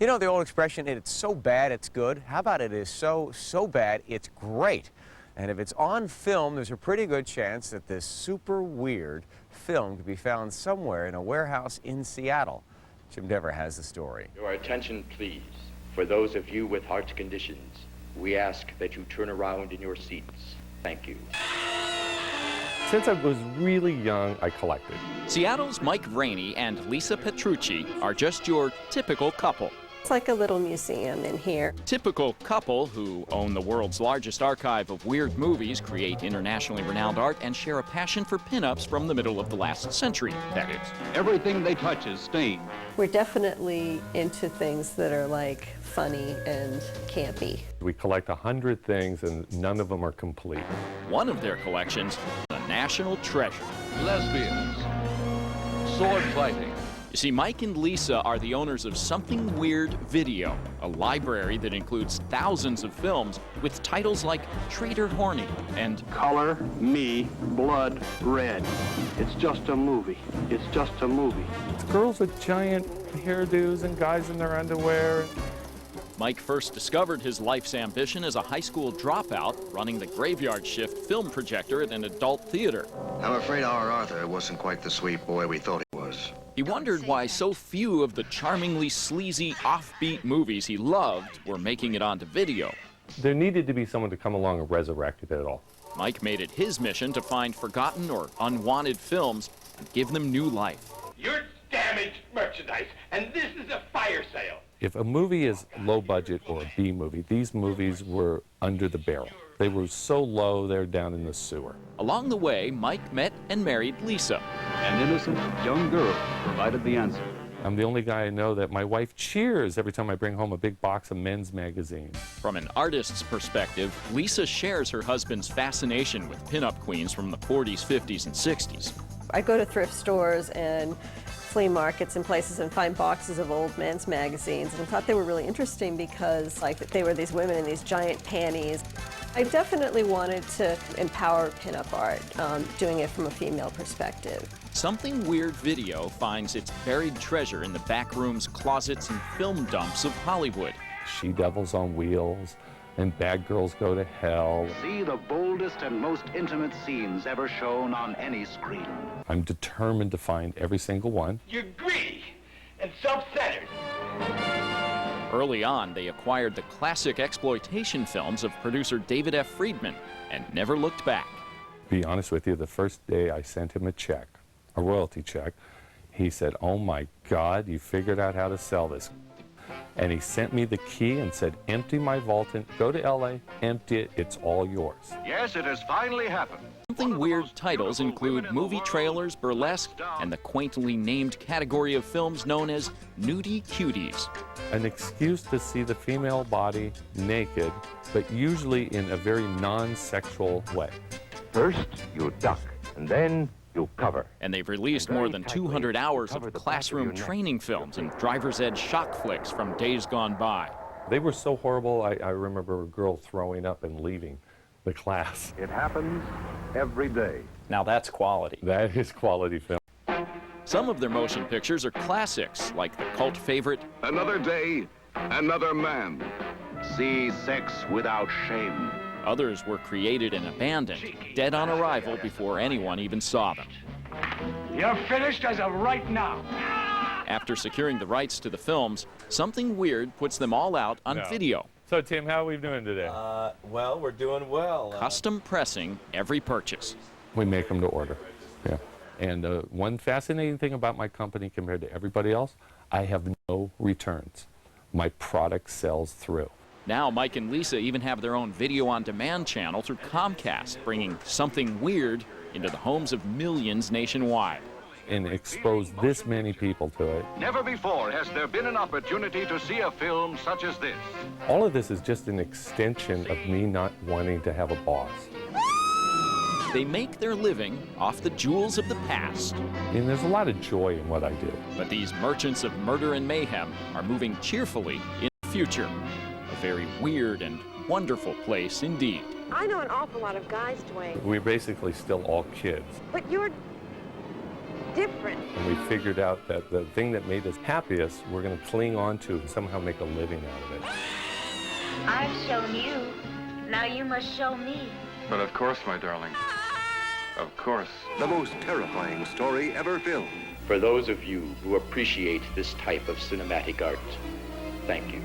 You know the old expression, it's so bad it's good? How about it is so bad it's great? And if it's on film, there's a pretty good chance that this super weird film could be found somewhere in a warehouse in Seattle. Jim Dever has the story. Your attention, please. For those of you with heart conditions, we ask that you turn around in your seats. Thank you. Since I was really young, I collected. Seattle's Mike Vraney and Lisa Petrucci are just your typical couple. It's like a little museum in here. Typical couple who own the world's largest archive of weird movies, create internationally renowned art, and share a passion for pinups from the middle of the last century, that is. Everything they touch is stained. We're definitely into things that are like funny and campy. We collect 100 things and none of them are complete. One of their collections, a national treasure. Lesbians. Sword fighting. You see, Mike and Lisa are the owners of Something Weird Video, a library that includes thousands of films with titles like Trader Horny and Color Me Blood Red. It's just a movie. It's just a movie. It's girls with giant hairdos and guys in their underwear. Mike first discovered his life's ambition as a high school dropout, running the graveyard shift film projector at an adult theater. I'm afraid our Arthur wasn't quite the sweet boy we thought he was. He wondered why so few of the charmingly sleazy, offbeat movies he loved were making it onto video. There needed to be someone to come along and resurrect it all. Mike made it his mission to find forgotten or unwanted films and give them new life. You're damaged merchandise, and this is a fire sale. If a movie is low budget or a B movie, these movies were under the barrel. They were so low, they're down in the sewer. Along the way, Mike met and married Lisa. An innocent young girl provided the answer. I'm the only guy I know that my wife cheers every time I bring home a big box of men's magazines. From an artist's perspective, Lisa shares her husband's fascination with pinup queens from the 40s, 50s, and 60s. I go to thrift stores and flea markets and places and find boxes of old men's magazines, and I thought they were really interesting because they were these women in these giant panties. I definitely wanted to empower pinup art, doing it from a female perspective. Something Weird Video finds its buried treasure in the back rooms, closets, and film dumps of Hollywood. She-devils on wheels and Bad Girls Go to Hell. See the boldest and most intimate scenes ever shown on any screen. I'm determined to find every single one. You're greedy and self-centered. Early on, they acquired the classic exploitation films of producer David F. Friedman and never looked back. To be honest with you, the first day I sent him a check, a royalty check, he said, "Oh my God, you figured out how to sell this." And he sent me the key and said, "Empty my vault and go to LA, empty it, it's all yours." Yes, it has finally happened. Something Weird titles include movie trailers, burlesque, and the quaintly named category of films known as nudie cuties. An excuse to see the female body naked, but usually in a very non-sexual way. First, you duck, and then you cover. And they've released more than 200 hours of classroom training films and driver's ed shock flicks from days gone by. They were so horrible, I remember a girl throwing up and leaving the class. It happens every day. Now that's quality. That is quality film. Some of their motion pictures are classics, like the cult favorite Another Day, Another Man. See Sex Without Shame. Others were created and abandoned, dead on arrival before anyone even saw them. You're finished as of right now. After securing the rights to the films, Something Weird puts them all out on video. So, Tim, how are we doing today? Well, we're doing well. Custom pressing every purchase. We make them to order, yeah. And one fascinating thing about my company compared to everybody else, I have no returns. My product sells through. Now, Mike and Lisa even have their own video-on-demand channel through Comcast, bringing Something Weird into the homes of millions nationwide. And expose this many people to it. Never before has there been an opportunity to see a film such as this. All of this is just an extension of me not wanting to have a boss. They make their living off the jewels of the past. And there's a lot of joy in what I do. But these merchants of murder and mayhem are moving cheerfully in the future. A very weird and wonderful place indeed. I know an awful lot of guys, Dwayne. We're basically still all kids. But you're different. And we figured out that the thing that made us happiest, we're going to cling on to and somehow make a living out of it. I've shown you. Now you must show me. But of course, my darling. Of course. The most terrifying story ever filmed. For those of you who appreciate this type of cinematic art, thank you.